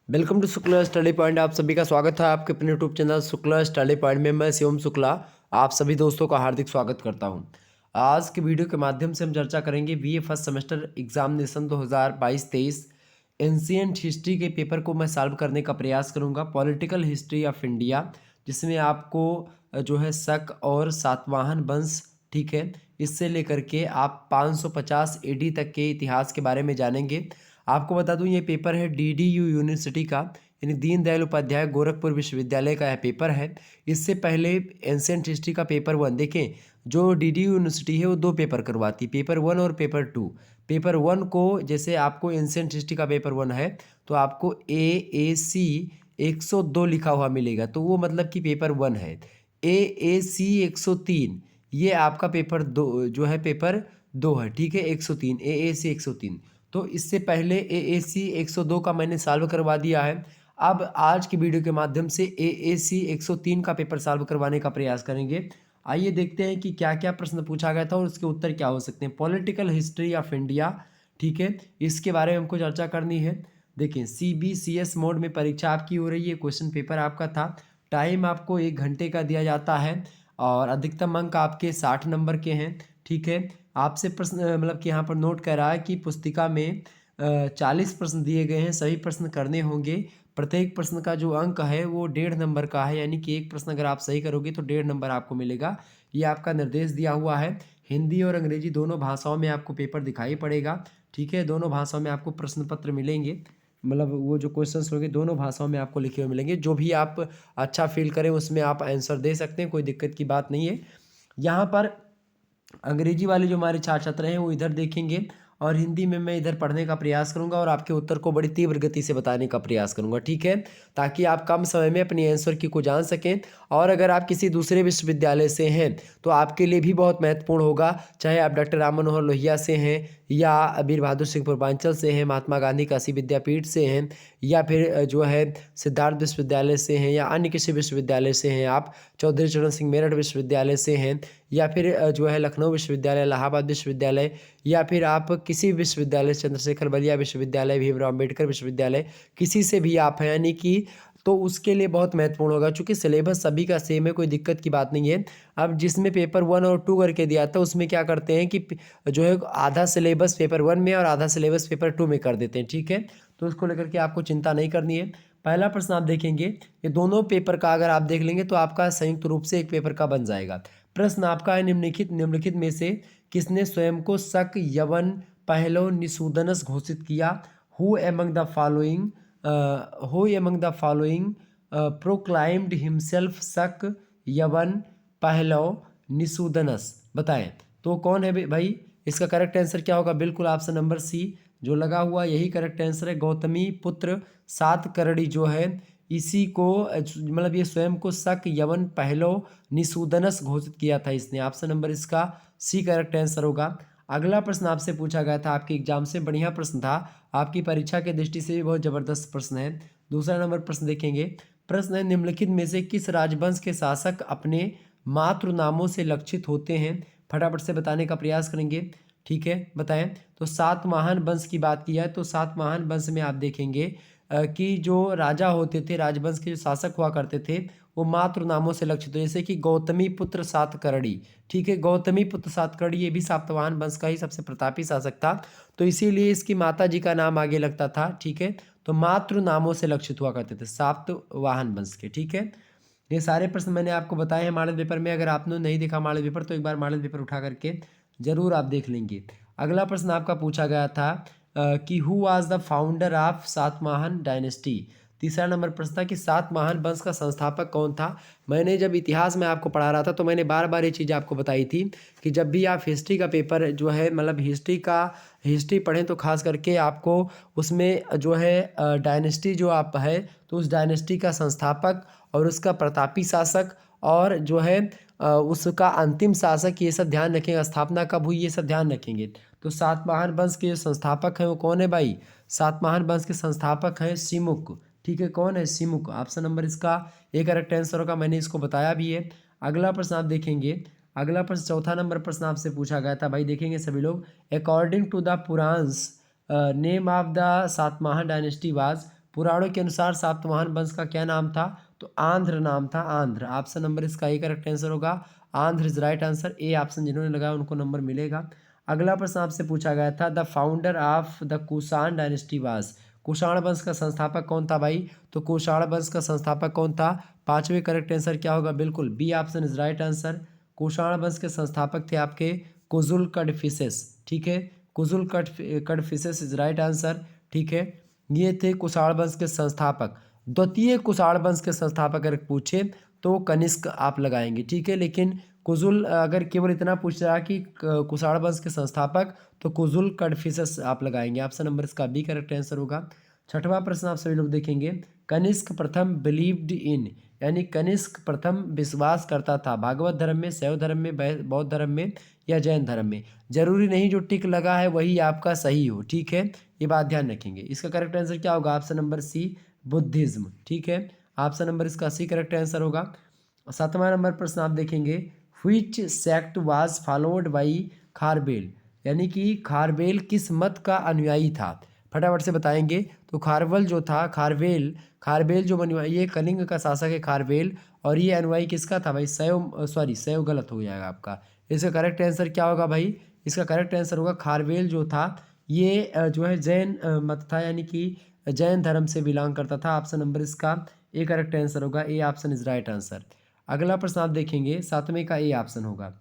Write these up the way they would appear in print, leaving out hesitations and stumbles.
Welcome to Shukla study point. आप सभी का स्वागत है आपके अपने YouTube channel Shukla study point में। मैं शिवम शुक्ला आप सभी दोस्तों का हार्दिक स्वागत करता हूं। आज के वीडियो के माध्यम से हम चर्चा करेंगे BA first semester examination 2022-23 ancient history के पेपर को मैं सॉल्व करने का प्रयास करूंगा। पॉलिटिकल हिस्ट्री ऑफ इंडिया, जिसमें आपको जो है शक और सातवाहन वंश, ठीक है, इससे लेकर के आप 550 एडी तक के इतिहास के बारे में जानेंगे। आपको बता दूं ये पेपर है डीडीयू यूनिवर्सिटी का, यानी दीनदयाल उपाध्याय गोरखपुर विश्वविद्यालय का यह पेपर है। इससे पहले एंशिएंट हिस्ट्री का पेपर 1 देखें, जो डीडीयू यूनिवर्सिटी है वो 2 पेपर करवाती, पेपर 1 और पेपर 2। पेपर 1 को जैसे आपको एंशिएंट हिस्ट्री का पेपर 1 है तो आपको AAC 102 लिखा हुआ मिलेगा, तो वो मतलब कि पेपर 1 है। AAC 103 ये आपका पेपर 2 जो है, पेपर 2 है, ठीक है, 103 AAC 103। तो इससे पहले AAC 102 का मैंने सॉल्व करवा दिया है। अब आज की वीडियो के माध्यम से AAC 103 का पेपर सॉल्व करवाने का प्रयास करेंगे। आइए देखते हैं कि क्या क्या प्रश्न पूछा गया था और उसके उत्तर क्या हो सकते हैं। पॉलिटिकल हिस्ट्री ऑफ इंडिया, ठीक है, इसके बारे में हमको चर्चा करनी है। देखिए CBCS मोड में परीक्षा आपकी हो रही है। क्वेश्चन पेपर आपका था, टाइम आपको 1 घंटे का दिया जाता है और अधिकतम अंक आपके 60 नंबर के हैं, ठीक है। आपसे प्रश्न मतलब कि यहाँ पर नोट कर रहा है कि पुस्तिका में 40 प्रश्न दिए गए हैं, सभी प्रश्न करने होंगे। प्रत्येक प्रश्न का जो अंक है वो 1.5 नंबर का है, यानी कि एक प्रश्न अगर आप सही करोगे तो 1.5 नंबर आपको मिलेगा। ये आपका निर्देश दिया हुआ है। हिंदी और अंग्रेजी दोनों भाषाओं में आपको पेपर दिखाई पड़ेगा, ठीक है। दोनों भाषाओं में आपको प्रश्न पत्र मिलेंगे, मतलब वो जो क्वेश्चंस होंगे दोनों भाषाओं में आपको लिखे हुए मिलेंगे। जो भी आप अच्छा फील करें उसमें आप आंसर दे सकते हैं, कोई दिक्कत की बात नहीं है। यहाँ पर अंग्रेजी वाले जो हमारे छात्र छात्र हैं वो इधर देखेंगे और हिंदी में मैं इधर पढ़ने का प्रयास करूंगा और आपके उत्तर को बड़ी तीव्र गति से बताने का प्रयास करूंगा, ठीक है, ताकि आप कम समय में अपनी आंसर की को जान सकें। और अगर आप किसी दूसरे विश्वविद्यालय से हैं तो आपके लिए भी बहुत महत्वपूर्ण होगा, चाहे आप डॉक्टर राम मनोहर लोहिया से हैं या वीर बहादुर सिंह पूर्वांचल से हैं, महात्मा गांधी काशी विद्यापीठ से हैं, या फिर जो है सिद्धार्थ विश्वविद्यालय से हैं, या अन्य किसी विश्वविद्यालय से हैं, आप चौधरी चरण सिंह मेरठ विश्वविद्यालय से हैं, या फिर जो है लखनऊ विश्वविद्यालय, इलाहाबाद विश्वविद्यालय, या फिर आप किसी विश्वविद्यालय, चंद्रशेखर बलिया विश्वविद्यालय, भीमराव अम्बेडकर विश्वविद्यालय, किसी से भी आप हैं, यानी कि तो उसके लिए बहुत महत्वपूर्ण होगा, क्योंकि सिलेबस सभी का सेम है, कोई दिक्कत की बात नहीं है। अब जिसमें पेपर 1 और 2 करके दिया था उसमें क्या करते हैं कि जो है आधा सिलेबस पेपर 1 में और आधा सिलेबस पेपर 2 में कर देते हैं, ठीक है। तो उसको लेकर के आपको चिंता नहीं करनी है। पहला प्रश्न आप देखेंगे, ये दोनों पेपर का अगर आप देख लेंगे तो आपका संयुक्त रूप से एक पेपर का बन जाएगा। प्रश्न आपका है, निम्नलिखित में से किसने स्वयं को शक, यवन, पहलव, निषूदनस घोषित किया? Who among the following proclaimed himself Shaka, Yavana, Pahlava, निषूदनस? बताएं तो कौन है भाई? इसका करेक्ट आंसर क्या होगा? बिल्कुल ऑप्शन नंबर सी जो लगा हुआ यही करेक्ट आंसर है। गौतमी पुत्र सातकर्णी जो है इसी को मतलब ये स्वयं को शक, यवन, पहलव, निषूदनस घोषित किया था इसने। ऑप्शन नंबर इसका सी करेक्ट आंसर होगा। अगला प्रश्न आपसे पूछा गया था आपके एग्जाम से, बढ़िया प्रश्न था, आपकी परीक्षा की दृष्टि से भी बहुत जबरदस्त प्रश्न है। दूसरा नंबर प्रश्न देखेंगे। प्रश्न है, निम्नलिखित में से किस राजवंश के शासक अपने मातृ नामों से लक्षित होते हैं? फटाफट से बताने का प्रयास करेंगे, ठीक है, बताएं। तो सातवाहन वंश की बात की है तो सातवाहन वंश में आप देखेंगे कि जो राजा होते थे, राजवंश के जो शासक हुआ करते थे वो मातृ नामों से लक्षित, जैसे कि गौतमी पुत्र सातकर्णी, ठीक है, गौतमी पुत्र सातकर्णी ये भी सातवाहन वंश का ही सबसे प्रतापी शासक था, तो इसीलिए इसकी माता जी का नाम आगे लगता था, ठीक है। तो मातृ नामों से लक्षित हुआ करते थे सातवाहन वंश के, ठीक है। ये सारे प्रश्न मैंने आपको बताए हैं मॉडल पेपर में। अगर आपने नहीं देखा मॉडल पेपर तो एक बार मॉडल पेपर उठा करके जरूर आप देख लेंगे। अगला प्रश्न आपका पूछा गया था कि who was the founder of Satavahana dynasty? तीसरा नंबर प्रश्न था कि सातवाहन वंश का संस्थापक कौन था? मैंने जब इतिहास में आपको पढ़ा रहा था तो मैंने बार बार ये चीज़ आपको बताई थी कि जब भी आप हिस्ट्री का पेपर जो है मतलब हिस्ट्री पढ़ें तो खास करके आपको उसमें जो है डायनेस्टी जो आप है तो उस डायनेस्टी का संस्थापक और उसका प्रतापी शासक और जो है उसका अंतिम शासक, ये सब ध्यान रखेंगे, स्थापना कब हुई ये सब ध्यान रखेंगे। तो सातवाहन वंश के जो संस्थापक हैं वो कौन है भाई? सातवाहन वंश के संस्थापक हैं सिमुक, ठीक है। कौन है? सिमुक। ऑप्शन नंबर इसका एक करेक्ट आंसर होगा, मैंने इसको बताया भी है। अगला प्रश्न आप देखेंगे, अगला प्रश्न चौथा नंबर प्रश्न आपसे पूछा गया था भाई, देखेंगे सभी लोग। According to the Puranas name of the Satavahana dynasty was, पुराणों के अनुसार सातवाहन वंश का क्या नाम था? तो आंध्र नाम था, आंध्र। ऑप्शन नंबर इसका ए करेक्ट आंसर होगा। Andhra is right answer. A option जिन्होंने लगाया उनको नंबर मिलेगा। अगला प्रश्न आपसे पूछा गया था, the founder of the Kushan dynasty was. Kushan वंश का संस्थापक कौन था भाई? तो कुषाण वंश का संस्थापक कौन था? पांचवें करेक्ट आंसर क्या होगा? बिल्कुल B option is right answer. Kushan वंश के संस्थापक थे आपके कुजुल कडफिसेस। ठीक है, Kujula Kadphises is right answer. ठीक है, ये थे कुषाण वंश के संस्थापक। द्वितीय कुषाण वंश के संस्थापक अगर पूछे तो कनिष्क आप लगाएंगे। ठीक है, लेकिन कुजुल अगर केवल इतना पूछ रहा कि कुषाण वंश के संस्थापक, तो कुजुल कडफिसेस आप लगाएंगे। ऑप्शन नंबर इसका बी करेक्ट आंसर होगा। छठवां प्रश्न आप सभी लोग देखेंगे, कनिष्क प्रथम बिलीव्ड इन, यानी कनिष्क प्रथम विश्वास करता था भागवत धर्म में, शैव धर्म में, बौद्ध धर्म में या जैन धर्म में। जरूरी नहीं जो टिक लगा है वही आपका सही हो। ठीक है, ये बात ध्यान रखेंगे। इसका करेक्ट आंसर क्या होगा? Option number C Buddhism. ठीक है, ऑप्शन नंबर इसका सी करेक्ट आंसर होगा। सातवां नंबर प्रश्न आप देखेंगे, which sect was followed by Kharavela, यानी कि खारबेल किस मत का अनुयायी था? फटाफट से बताएंगे। तो खारवेल जो था, खारवेल, खारबेल जो अनुयायी, ये कलिंग का शासक है खारबेल, और ये अनुयायी किसका था भाई? शैव, सॉरी शैव गलत हो जाएगा आपका। इसका करेक्ट आंसर क्या होगा भाई? इसका करेक्ट आंसर होगा खारवेल जो था ये जो है जैन मत था, यानी कि जैन धर्म से बिलोंग करता था। ऑप्शन नंबर इसका ए करेक्ट आंसर होगा। A option is right answer. अगला प्रश्न आप देखेंगे, सातवें का ए ऑप्शन होगा।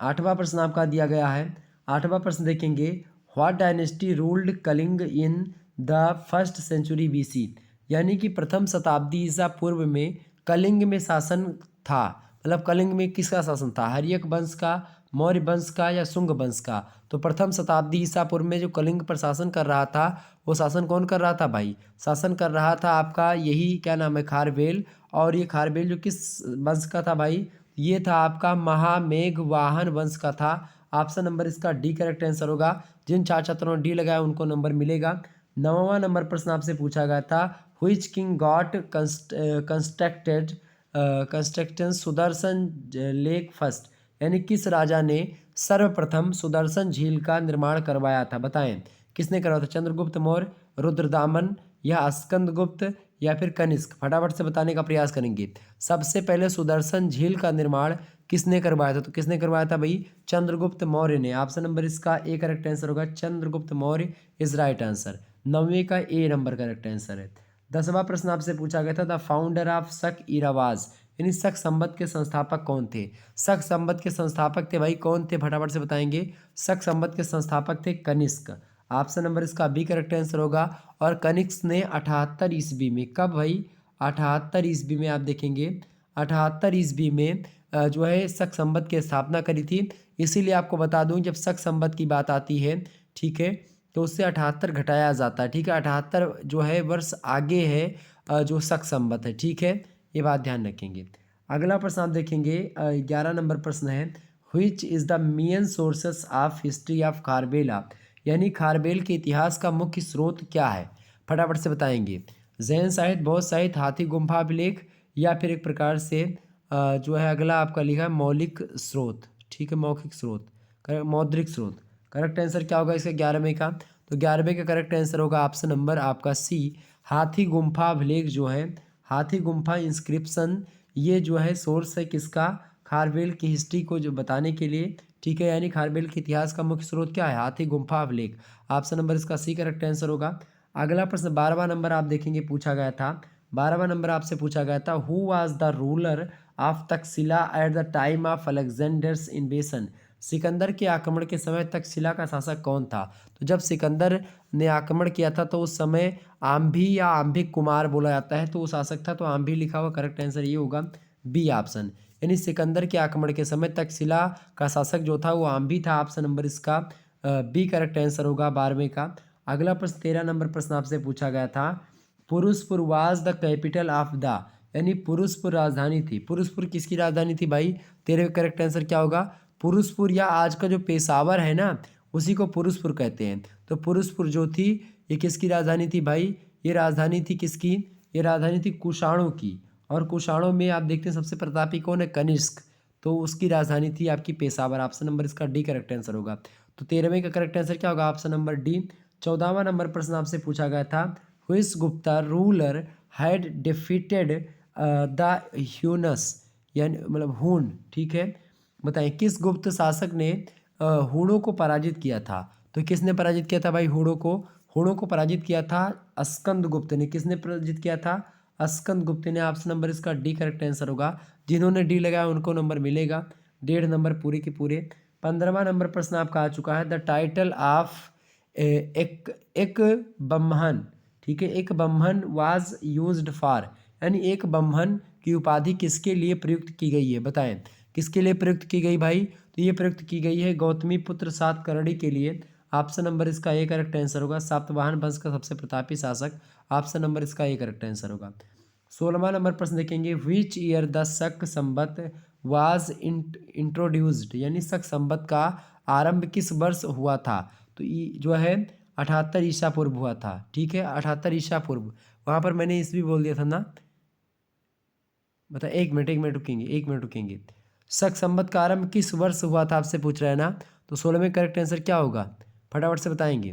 आठवां प्रश्न आपका दिया गया है। आठवां प्रश्न देखेंगे, what dynasty ruled Kalinga in the first century BC, यानी कि प्रथम शताब्दी ईसा पूर्व में कलिंग में शासन था। मतलब कलिंग में किसका शासन था? हर्यक वंश का, मौर्य वंश का या शुंग वंश का? तो प्रथम शताब्दी ईसा पूर्व में जो कलिंग पर शासन कर रहा था, वो शासन कौन कर रहा था भाई? शासन कर रहा था आपका यही क्या नाम है? खारवेल। और ये खारवेल जो किस वंश का था भाई? ये था आपका महामेघवाहन वंश का था। ऑप्शन नंबर इसका डी करेक्ट आंसर होगा। जिन छात्र छात्रों ने डी लगाया उनको नंबर मिलेगा। नौवां नंबर प्रश्न आपसे पूछा गया था, which king got constructed construction Sudarshan lake first, यानी किस राजा ने सर्वप्रथम सुदर्शन झील का निर्माण करवाया था? बताएं किसने करवाया था? चंद्रगुप्त मौर्य, रुद्रदामन या स्कंदगुप्त या फिर कनिष्क? फटाफट से बताने का प्रयास करेंगे। सबसे पहले सुदर्शन झील का निर्माण किसने करवाया था? तो किसने करवाया था भाई? चंद्रगुप्त मौर्य ने। ऑप्शन नंबर इसका ए करेक्ट आंसर होगा। Chandragupta Maurya is right answer. नौवीं का ए नंबर करेक्ट आंसर है। दसवां प्रश्न आपसे पूछा गया था, द फाउंडर ऑफ शक इरावाज, यानी शक संवत के संस्थापक कौन थे? शक संवत के संस्थापक थे भाई कौन थे? फटाफट से बताएंगे। शक संवत के संस्थापक थे कनिष्क। ऑप्शन नंबर इसका बी करेक्ट आंसर होगा। और कनिष्क ने 78 ईस्वी में, कब भाई? 78 ईस्वी में आप देखेंगे, 78 ईस्वी में जो है शक संवत की स्थापना करी थी। इसीलिए आपको बता दूं, जब शक संवत की बात आती है, ठीक है, तो उससे 78 घटाया जाता है। ठीक है, 78 जो है वर्ष आगे है जो शक संवत है। ठीक है, ये बात ध्यान रखेंगे। अगला प्रश्न आप देखेंगे, 11 नंबर प्रश्न है, which is the main sources of history of Kharavela, यानी खारबेल के इतिहास का मुख्य स्रोत क्या है? फटाफट से बताएंगे। जैन साहित्य, बौद्ध साहित्य, हाथी गुम्फा अभिलेख या फिर एक प्रकार से जो है अगला आपका लिखा है मौलिक स्रोत। ठीक है, मौखिक स्रोत, मौद्रिक स्रोत। करेक्ट आंसर क्या होगा इसका 11वें का? तो 11वें का करेक्ट आंसर होगा ऑप्शन नंबर आपका सी, हाथी गुम्फा अभिलेख जो है, हाथी गुम्फा इंस्क्रिप्शन, ये जो है सोर्स है किसका? खारवेल की हिस्ट्री को जो बताने के लिए। ठीक है, यानी खारवेल के इतिहास का मुख्य स्रोत क्या है? हाथी गुम्फा अभिलेख। ऑप्शन नंबर इसका सी करेक्ट आंसर होगा। अगला प्रश्न 12वां नंबर आप देखेंगे पूछा गया था। 12वां नंबर आपसे पूछा गया था, who was the ruler of Takshashila at the time of Alexander's इन्वेशन, Sikandar के आक्रमण के समय तक्षशिला का शासक कौन था? तो जब सिकंदर ने आक्रमण किया था तो उस समय आम्भी या आम्भिक कुमार बोला जाता है, तो वो शासक था, तो आम्भी लिखा हुआ करेक्ट आंसर ये होगा बी ऑप्शन। यानी सिकंदर के आक्रमण के समय तक्षशिला का शासक जो था वो आम्भी था। ऑप्शन नंबर इसका बी करेक्ट आंसर होगा 12वें का। अगला प्रश्न 13 नंबर प्रश्न आपसे पूछा गया था, Purushpur was the capital of the, यानी पुरुषपुर राजधानी थी। पुरुषपुर किसकी राजधानी थी भाई? 13वें करेक्ट आंसर क्या होगा? पुरुषपुर, या आज का जो पेशावर है ना उसी को पुरुषपुर कहते हैं। तो पुरुषपुर जो थी ये किसकी राजधानी थी भाई? ये राजधानी थी किसकी? ये राजधानी थी कुषाणों की। और कुषाणों में आप देखते हैं सबसे प्रतापी कौन है? कनिष्क। तो उसकी राजधानी थी आपकी पेशावर। ऑप्शन नंबर इसका डी करेक्ट आंसर होगा। तो 13वें का करेक्ट आंसर क्या होगा? Option number D. 14वां नंबर प्रश्न आपसे पूछा गया था, which Gupta ruler had defeated the Huns, यानी मतलब हून, ठीक है। बताएं किस गुप्त शासक ने हूणों को पराजित किया था। तो किसने पराजित किया था भाई हूणों को? हूणों को पराजित किया था स्कंद गुप्त ने। किसने पराजित किया था? स्कंद गुप्त ने। ऑप्शन नंबर इसका डी करेक्ट आंसर होगा। जिन्होंने डी लगाया उनको नंबर मिलेगा, 1.5 नंबर पूरे के पूरे। 15वां नंबर प्रश्न आपका आ चुका है। द टाइटल ऑफ एक ब्रह्मन, ठीक है, एक ब्रह्मन वाज यूज्ड फॉर, यानी एक ब्रह्मन की उपाधि किसके लिए प्रयुक्त की गई है? बताएं किसके लिए प्रयुक्त की गई भाई? तो ये प्रयुक्त की गई है गौतमी पुत्र सातकर्णी के लिए। ऑप्शन नंबर इसका ए करेक्ट आंसर होगा। सातवाहन वंश का सबसे प्रतापी शासक। ऑप्शन नंबर इसका ए करेक्ट आंसर होगा। 16वां नंबर प्रश्न देखेंगे। विच ईयर द शक संवत वाज इंट्रोड्यूस्ड, यानी शक संवत का आरंभ किस वर्ष हुआ था? तो जो है 78 ईसा पूर्व हुआ था, ठीक है, 78 ईसा पूर्व। वहाँ पर मैंने ईस्वी बोल दिया था ना। बता, एक मिनट रुकेंगे, एक मिनट रुकेंगे। शक संवत का आरंभ किस वर्ष हुआ था आपसे पूछ रहा है ना। तो 16 में करेक्ट आंसर क्या होगा? फटाफट से बताएंगे।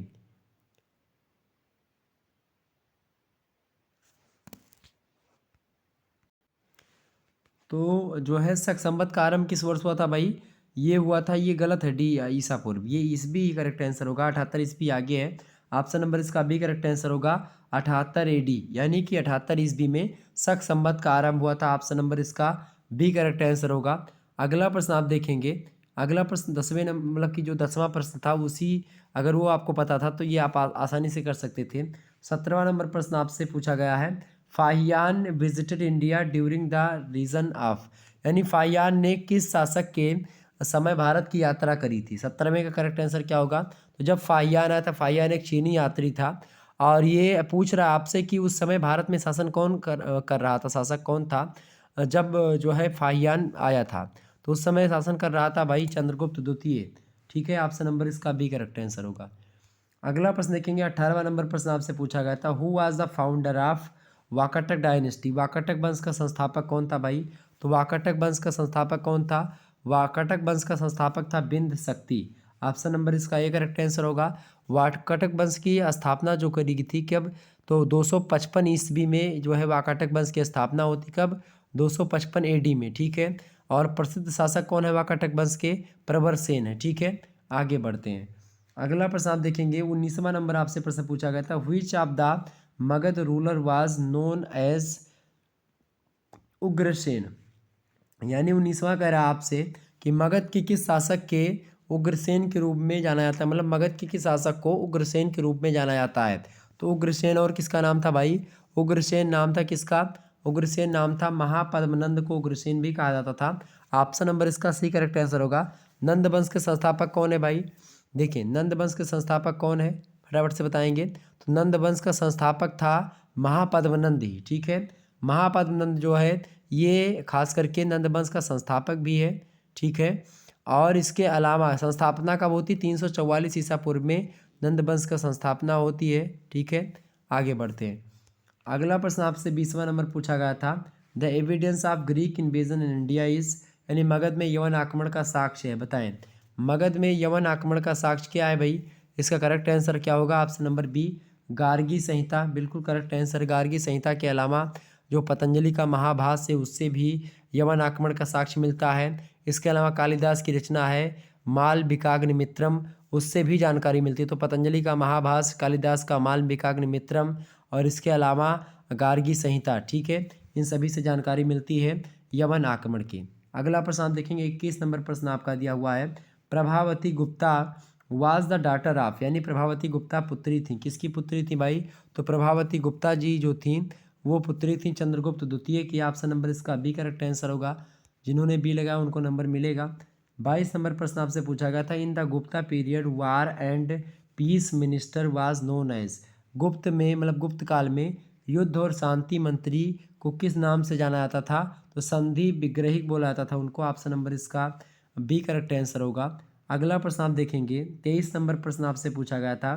तो जो है शक संवत का आरंभ किस वर्ष हुआ था भाई? ये हुआ था, ये गलत है, डी ईसा पूर्व। ये ईस्वी करेक्ट आंसर होगा। 78 ईस्वी आगे है। ऑप्शन नंबर इसका बी करेक्ट आंसर होगा। 78 AD, यानी कि 78 ईस्वी में शक संवत का आरंभ हुआ था। ऑप्शन नंबर इसका बी करेक्ट आंसर होगा। अगला प्रश्न आप देखेंगे। अगला प्रश्न 10वें नंबर, मतलब कि जो 10वां प्रश्न था उसी, अगर वो आपको पता था तो ये आप आसानी से कर सकते थे। 17वां नंबर प्रश्न आपसे पूछा गया है। Fahien visited India during the region of, यानी फाहियान ने किस शासक के समय भारत की यात्रा करी थी? 17वें का करेक्ट आंसर क्या होगा? तो जब फाहियान आया था, फाहियान एक चीनी यात्री था, और ये पूछ रहा है आपसे कि उस समय भारत में शासन कौन कर रहा था, शासक कौन था जब जो है फाहियान आया था? तो उस समय शासन कर रहा था भाई चंद्रगुप्त द्वितीय, ठीक है। ऑप्शन नंबर इसका बी करेक्ट आंसर होगा। अगला प्रश्न देखेंगे। 18वां नंबर प्रश्न आपसे पूछा गया था। Who was the founder of Vakataka dynasty, Vakataka वंश का संस्थापक कौन था भाई? तो वाकाटक वंश का संस्थापक कौन था? वाकाटक वंश का संस्थापक था बिंद शक्ति। ऑप्शन नंबर इसका ए करेक्ट आंसर होगा। वाकाटक वंश की स्थापना जो करी गई थी कब? तो 255 ईस्वी में जो है वाकाटक वंश की स्थापना होती। कब? 255 AD में, ठीक है। और प्रसिद्ध शासक कौन है वाकाटक वंश के? प्रवरसेन है, ठीक है। आगे बढ़ते हैं। अगला प्रश्न आप देखेंगे। 19वां नंबर आपसे प्रश्न पूछा गया था। Which of the Magadh ruler was known as Ugrasen, यानी 19वां कह रहा है आपसे कि मगध के किस शासक के उग्रसेन के रूप में जाना जाता है, मतलब मगध के किस शासक को उग्रसेन के रूप में जाना जाता है? तो उग्रसेन, और किसका नाम था भाई? उग्रसेन नाम था किसका? उग्रसेन नाम था महापद्मनंद को उग्रसेन भी कहा जाता था। ऑप्शन नंबर इसका सी करेक्ट आंसर होगा। नंद वंश के संस्थापक कौन है भाई? देखिए, नंद वंश के संस्थापक कौन है, फटाफट से बताएंगे। तो नंद वंश का संस्थापक था महापद्मनंद ही, ठीक है। महापद्मनंद जो है ये खास करके नंद वंश का संस्थापक भी है, ठीक है। और इसके अलावा संस्थापना कब होती? 344 ईसा पूर्व में नंद वंश का संस्थापना होती है, ठीक है। आगे बढ़ते हैं। अगला प्रश्न आपसे 20वां नंबर पूछा गया था। The evidence of Greek invasion in India is, यानी मगध में यवन आक्रमण का साक्ष्य है। बताएं मगध में यवन आक्रमण का साक्ष्य क्या है भाई? इसका करेक्ट आंसर क्या होगा? ऑप्शन नंबर बी गार्गी संहिता, बिल्कुल करेक्ट आंसर। गार्गी संहिता के अलावा जो पतंजलि का महाभाष्य है उससे भी यवन आक्रमण का साक्ष्य मिलता है। इसके अलावा कालिदास की रचना है मालविकाग्निमित्रम, उससे भी जानकारी मिलती है। तो पतंजलि का महाभाष्य, कालिदास का मालविकाग्निमित्रम, और इसके अलावा गार्गी संहिता, ठीक है, इन सभी से जानकारी मिलती है यवन आक्रमण की। अगला प्रश्न आप देखेंगे। 21 नंबर प्रश्न आपका दिया हुआ है। Prabhavati Gupta was the daughter of, यानी प्रभावती गुप्ता पुत्री थी। किसकी पुत्री थी भाई? तो प्रभावती गुप्ता जी जो थी वो पुत्री थी चंद्रगुप्त द्वितीय की। ऑप्शन नंबर इसका बी करेक्ट आंसर होगा। जिन्होंने बी लगाया उनको नंबर मिलेगा। 22 नंबर प्रश्न आपसे पूछा गया था। In the Gupta period war and peace minister was known as, Gupta में मतलब गुप्त काल में युद्ध और शांति मंत्री को किस नाम से जाना जाता था? तो संधि विग्रहिक बोला जाता था उनको। ऑप्शन नंबर इसका बी करेक्ट आंसर होगा। अगला प्रश्न आप देखेंगे। 23 नंबर प्रश्न आपसे पूछा गया था।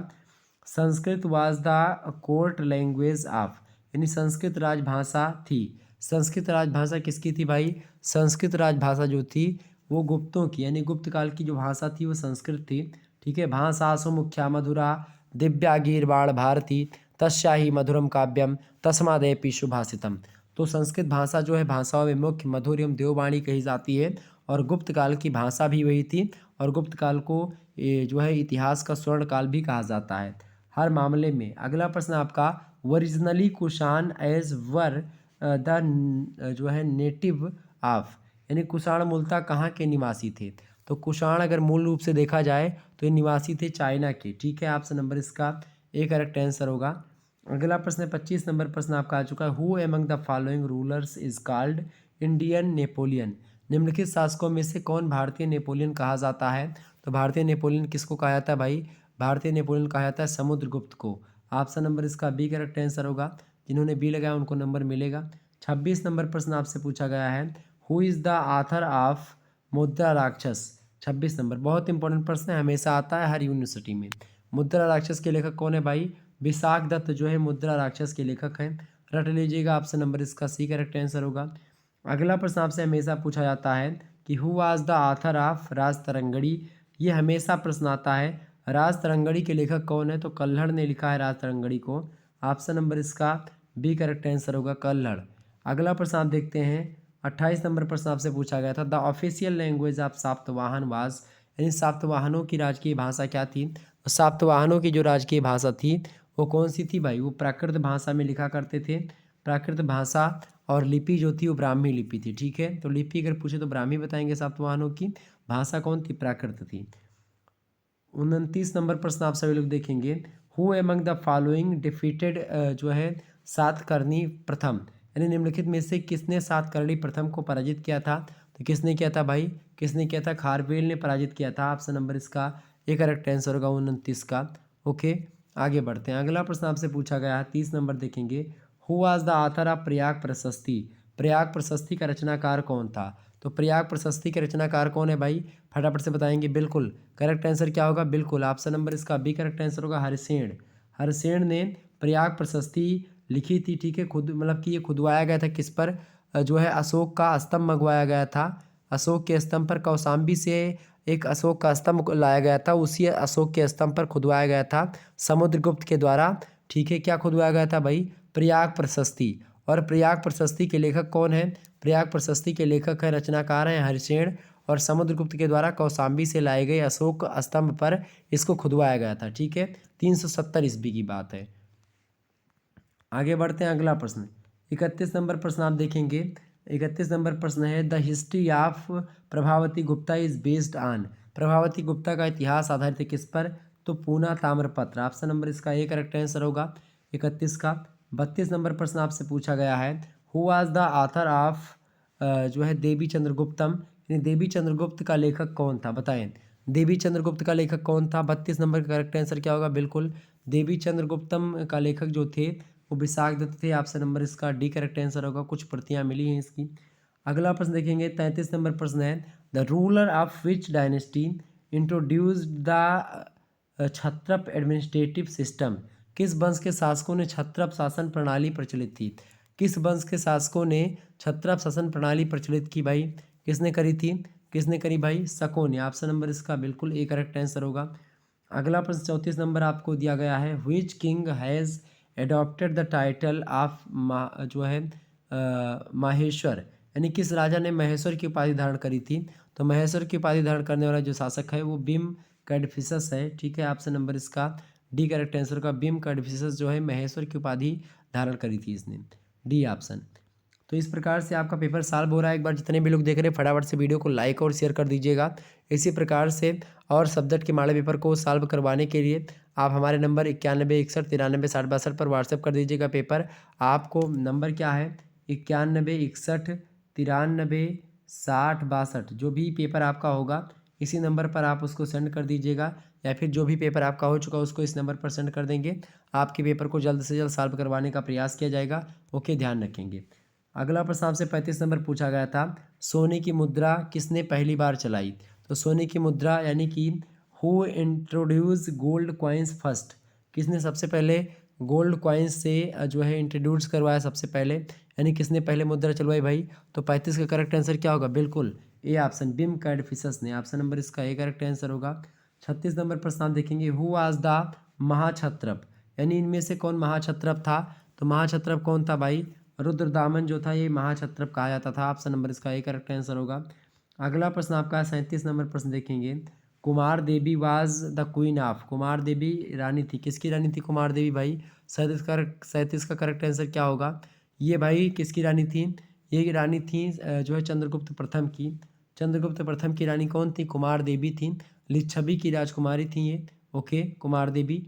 Sanskrit was the court language of, यानी संस्कृत राजभाषा थी। संस्कृत राजभाषा किसकी थी भाई? संस्कृत राजभाषा जो थी वो गुप्तों की, यानी गुप्त काल की जो भाषा थी वो संस्कृत थी, ठीक है। भाषा सुमुख्या मधुरा दिव्या गीर्वाण भारती तस्याहि मधुरम काव्यम तस्मादेपि सुभाषितम। तो संस्कृत भाषा जो है भाषाओं में मुख्य, मधुर एवं देववाणी कही जाती है और गुप्त काल की भाषा भी वही थी और गुप्त काल को जो है इतिहास का स्वर्ण काल भी कहा जाता है हर मामले में। अगला प्रश्न आपका, originally Kushan as were the जो है नेटिव ऑफ, यानी कुषाण मूलतः कहाँ के निवासी थे। तो कुषाण अगर मूल रूप से देखा जाए तो ये निवासी थे चाइना के। ठीक है, ऑप्शन नंबर इसका ए करेक्ट आंसर होगा। अगला प्रश्न 25 नंबर प्रश्न आपका आ चुका है, who among the following rulers is called Indian Napoleon. निम्नलिखित शासकों में से कौन भारतीय नेपोलियन कहा जाता है। तो भारतीय नेपोलियन किसको कहा जाता है भाई, भारतीय नेपोलियन कहा जाता है समुद्रगुप्त को। ऑप्शन नंबर इसका बी करेक्ट आंसर होगा। जिन्होंने बी लगाया उनको नंबर मिलेगा। 26 नंबर प्रश्न आपसे पूछा गया है, who is the author of Mudra Rakshas. 26 number बहुत इंपॉर्टेंट प्रश्न है, हमेशा आता है हर यूनिवर्सिटी में। मुद्रा राक्षस के लेखक कौन है भाई, विशाख दत्त जो है मुद्रा राक्षस के लेखक हैं। रट लीजिएगा, ऑप्शन नंबर इसका सी करेक्ट आंसर होगा। अगला प्रश्न आपसे हमेशा पूछा जाता है कि who was the author of Rajatarangini. ये हमेशा प्रश्न आता है, राज तरंगड़ी के लेखक कौन है। तो कल्हड़ ने लिखा है राज तरंगड़ी को। ऑप्शन नंबर इसका बी करेक्ट आंसर होगा, कल्हड़। अगला प्रश्न आप देखते हैं, 28 नंबर प्रश्न आपसे पूछा गया था, the official language of Satavahana was, यानी सातवाहनों की राजकीय भाषा क्या थी। तो सातवाहनों की जो राजकीय भाषा थी वो कौन सी थी भाई, वो प्राकृत भाषा में लिखा करते थे। प्राकृत भाषा और लिपि जो थी वो ब्राह्मी लिपि थी। ठीक है, तो लिपि अगर पूछे तो ब्राह्मी बताएंगे सातवाहनों की, भाषा कौन थी, प्राकृत थी। 29 नंबर प्रश्न आप सभी लोग देखेंगे, who among the following defeated जो है सातकर्णी प्रथम, यानी निम्नलिखित में से किसने सातकर्णी प्रथम को पराजित किया था। तो किसने किया था भाई, किसने किया था, खारवेल ने पराजित किया था। ऑप्शन नंबर इसका एक करेक्ट आंसर होगा 29 का। ओके, आगे बढ़ते हैं। अगला प्रश्न आपसे पूछा गया है 30 नंबर देखेंगे, who was the author of Prayag प्रशस्ति। प्रयाग प्रशस्ति का रचनाकार कौन था। तो प्रयाग प्रशस्ति के रचनाकार कौन है भाई, फटाफट से बताएंगे। बिल्कुल करेक्ट आंसर क्या होगा, बिल्कुल ऑप्शन नंबर इसका बी करेक्ट आंसर होगा, हरिसेन। हरिसेन ने प्रयाग प्रशस्ति लिखी थी। ठीक है, खुद मतलब कि ये खुदवाया गया था किस पर, जो है अशोक का स्तंभ मंगवाया गया था। अशोक के स्तंभ पर कौशाम्बी से एक अशोक का स्तंभ लाया गया था, उसी अशोक के स्तंभ पर खुदवाया गया था समुद्रगुप्त के द्वारा। ठीक है, क्या खुदवाया गया था भाई, प्रयाग प्रशस्ति। और प्रयाग प्रशस्ति के लेखक कौन है, प्रयाग प्रशस्ति के लेखक है, रचनाकार हैं हरिसेन और समुद्रगुप्त के द्वारा कौशाम्बी से लाए गए अशोक स्तंभ पर इसको खुदवाया गया था। ठीक है, 370 ईस्वी की बात है। आगे बढ़ते हैं, अगला प्रश्न 31 नंबर प्रश्न आप देखेंगे। 31 नंबर प्रश्न है, the history of Prabhavati Gupta is based on. Prabhavati Gupta का इतिहास आधारित है किस पर, तो पूना ताम्रपत्र। ऑप्शन नंबर इसका ए करेक्ट आंसर होगा 31 का। 32 नंबर प्रश्न आपसे पूछा गया है, who was the author of जो है देवी चंद्रगुप्तम, यानी देवी चंद्रगुप्त का लेखक कौन था, बताएं। देवी चंद्रगुप्त का लेखक कौन था। 32 नंबर का करेक्ट आंसर क्या होगा, बिल्कुल देवी चंद्रगुप्तम का लेखक जो थे वो विशाख दत्त थे। ऑप्शन नंबर इसका डी करेक्ट आंसर होगा, कुछ प्रतियां मिली हैं इसकी। अगला प्रश्न देखेंगे, 33 नंबर प्रश्न है, the ruler of which dynasty introduced the Kshatrapa administrative system. किस वंश के शासकों ने क्षत्रप शासन प्रणाली प्रचलित थी। किस वंश के शासकों ने क्षत्रप शासन प्रणाली प्रचलित की भाई, किसने करी थी, किसने करी भाई, शकों ने। ऑप्शन नंबर इसका बिल्कुल ए करेक्ट आंसर होगा। अगला प्रश्न 34 नंबर आपको दिया गया है, which king has adopted the title of जो है माहेश्वर, यानी किस राजा ने महेश्वर की उपाधि धारण करी थी। तो महेश्वर की उपाधि धारण करने वाला जो शासक है वो बिम कैडफिसस है। ठीक है, ऑप्शन नंबर इसका डी करेक्ट आंसर का, बिम कैडफिसस जो है महेश्वर की उपाधि धारण करी थी इसने, डी ऑप्शन। तो इस प्रकार से आपका पेपर सॉल्व हो रहा है। एक बार जितने भी लोग देख रहे हैं फटाफट से वीडियो को लाइक और शेयर कर दीजिएगा। इसी प्रकार से और सब्जेक्ट के मॉडल पेपर को सॉल्व करवाने के लिए आप हमारे नंबर 91 61 93 60 62 पर व्हाट्सएप कर दीजिएगा पेपर। आपको नंबर क्या है, 91 61 93 60 62, जो भी पेपर आपका होगा इसी नंबर पर आप उसको सेंड कर दीजिएगा, या फिर जो भी पेपर आपका हो चुका उसको इस नंबर पर सेंड कर देंगे। आपके पेपर को जल्द से जल्द सॉल्व करवाने का प्रयास किया जाएगा। ओके, ध्यान रखेंगे। अगला प्रश्न आपसे 35 नंबर पूछा गया था, सोने की मुद्रा किसने पहली बार चलाई। तो सोने की मुद्रा यानी कि who introduce gold coins first, किसने सबसे पहले गोल्ड कॉइन्स से जो है इंट्रोड्यूस करवाया सबसे पहले, यानी किसने पहले मुद्रा चलवाई भाई। तो 35 का करेक्ट आंसर क्या होगा, बिल्कुल ए ऑप्शन, बिम कैडफिसस ने। ऑप्शन नंबर इसका ए करेक्ट आंसर होगा। 36 नंबर प्रश्न आप देखेंगे, हु वाज द महाक्षत्रप, यानी इनमें से कौन महाक्षत्रप था? तो महाक्षत्रप कौन था भाई? रुद्रदामन जो था ये महाक्षत्रप कहा जाता था। ऑप्शन नंबर इसका ए करेक्ट आंसर होगा। अगला प्रश्न आपका 37 नंबर प्रश्न देखेंगे। Kumaradevi was the queen of, Kumaradevi रानी थी, किसकी रानी थी कुमार देवी भाई? 37 का करेक्ट आंसर क्या होगा? ये भाई किसकी रानी थी? ये रानी थी जो है चंद्रगुप्त प्रथम की। चंद्रगुप्त प्रथम की रानी कौन थी? कुमार देवी थी। लिच्छवी की राजकुमारी थी ये। ओके, कुमार देवी।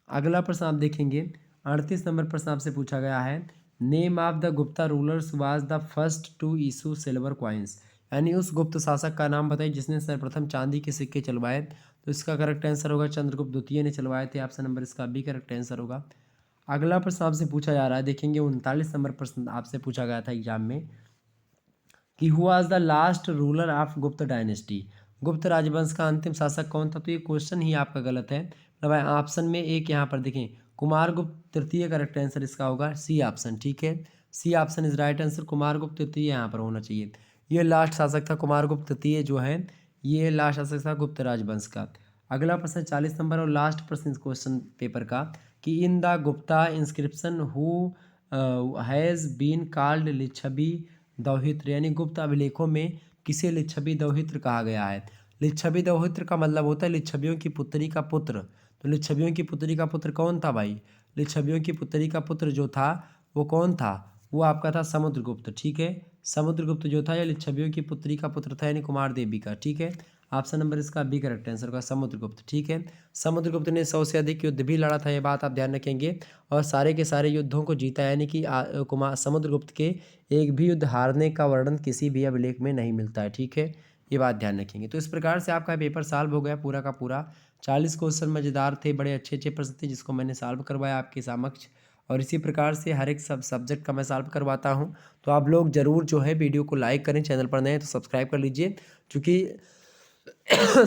अगला प्रश्न आप देखेंगे 38 नंबर प्रश्न आपसे पूछा गया है। Name of the Gupta rulers was the first to issue silver coins, यानी उस गुप्त शासक का नाम बताइए जिसने सर्वप्रथम चांदी के सिक्के चलवाए। तो इसका करेक्ट आंसर होगा चंद्रगुप्त द्वितीय ने चलवाए थे। ऑप्शन नंबर इसका बी करेक्ट आंसर होगा। अगला प्रश्न आपसे पूछा जा रहा है, देखेंगे 39 नंबर प्रश्न आपसे पूछा गया था एग्जाम में कि who was the last ruler of गुप्त डायनेस्टी, गुप्त राजवंश का अंतिम शासक कौन था? तो ये क्वेश्चन ही आपका गलत है। मतलब ऑप्शन में एक यहाँ पर देखें कुमारगुप्त तृतीय, करेक्ट आंसर इसका होगा सी ऑप्शन। ठीक है, C option is right answer, Kumaragupta तृतीय यहाँ पर होना चाहिए। ये लास्ट शासक था कुमारगुप्त तृतीय जो है, ये लास्ट शासक था गुप्त राजवंश का। अगला प्रश्न 40 नंबर और लास्ट प्रश्न इस क्वेश्चन पेपर का कि in the Gupta inscription who has been called Lichchhavi दौहित्र, यानी गुप्त अभिलेखों में किसे लिच्छवी दौहित्र कहा गया है? लिच्छवी दौहित्र का मतलब होता है लिच्छवियों की पुत्री का पुत्र। तो लिच्छवियों की पुत्री का पुत्र कौन था भाई? लिच्छवियों की पुत्री का पुत्र जो था वो कौन था? वो आपका था समुद्रगुप्त। ठीक है, समुद्रगुप्त जो था ये लिच्छवियों की पुत्री का पुत्र था, यानी कुमार देवी का। ठीक है, ऑप्शन नंबर इसका बी करेक्ट आंसर होगा समुद्रगुप्त। ठीक है, समुद्रगुप्त ने 100 से अधिक युद्ध भी लड़ा था, ये बात आप ध्यान रखेंगे, और सारे के सारे युद्धों को जीता, यानी कि कुमार समुद्रगुप्त के एक भी युद्ध हारने का वर्णन किसी भी अभिलेख में नहीं मिलता है। ठीक है, ये बात ध्यान रखेंगे। तो इस प्रकार से आपका पेपर सॉल्व हो गया पूरा का पूरा। 40 क्वेश्चन मज़ेदार थे, बड़े अच्छे अच्छे प्रश्न थे जिसको मैंने सॉल्व करवाया आपके समक्ष, और इसी प्रकार से हर एक सब्जेक्ट का मैं सॉल्व करवाता हूँ। तो आप लोग ज़रूर जो है वीडियो को लाइक करें, चैनल पर नए हैं तो सब्सक्राइब कर लीजिए, क्योंकि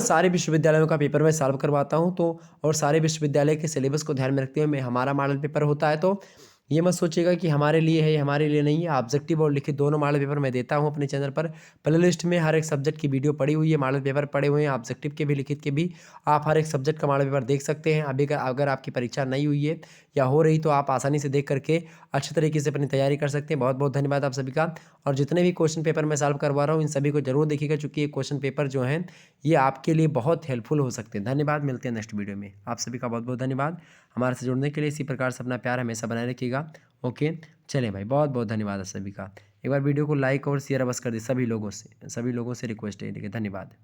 सारे विश्वविद्यालयों का पेपर मैं सॉल्व करवाता हूँ। तो और सारे विश्वविद्यालय के सिलेबस को ध्यान में रखते हुए मैं हमारा मॉडल पेपर होता है, तो ये मत सोचिएगा कि हमारे लिए है, हमारे लिए नहीं है। ऑब्जेक्टिव और लिखित दोनों मॉडल पेपर मैं देता हूँ अपने चैनल पर। प्ले लिस्ट में हर एक सब्जेक्ट की वीडियो पड़ी हुई है, मॉडल पेपर पड़े हुए हैं, ऑब्जेक्टिव के भी लिखित के भी। आप हर एक सब्जेक्ट का मॉडल पेपर देख सकते हैं। अभी अगर आपकी परीक्षा नहीं हुई है या हो रही तो आप आसानी से देख करके अच्छे तरीके से अपनी तैयारी कर सकते हैं। बहुत बहुत धन्यवाद आप सभी का। और जितने भी क्वेश्चन पेपर मैं सॉल्व करवा रहा हूँ इन सभी को जरूर देखिएगा, क्योंकि ये क्वेश्चन पेपर जो हैं ये आपके लिए बहुत हेल्पफुल हो सकते हैं। धन्यवाद, मिलते हैं नेक्स्ट वीडियो में। आप सभी का बहुत बहुत धन्यवाद हमारे से जुड़ने के लिए। इसी प्रकार से अपना प्यार हमेशा बनाए रखिएगा। ओके, चलें भाई, बहुत बहुत धन्यवाद आप सभी का। एक बार वीडियो को लाइक और शेयर अवश्य कर दे, सभी लोगों से रिक्वेस्ट है। ठीक है, धन्यवाद।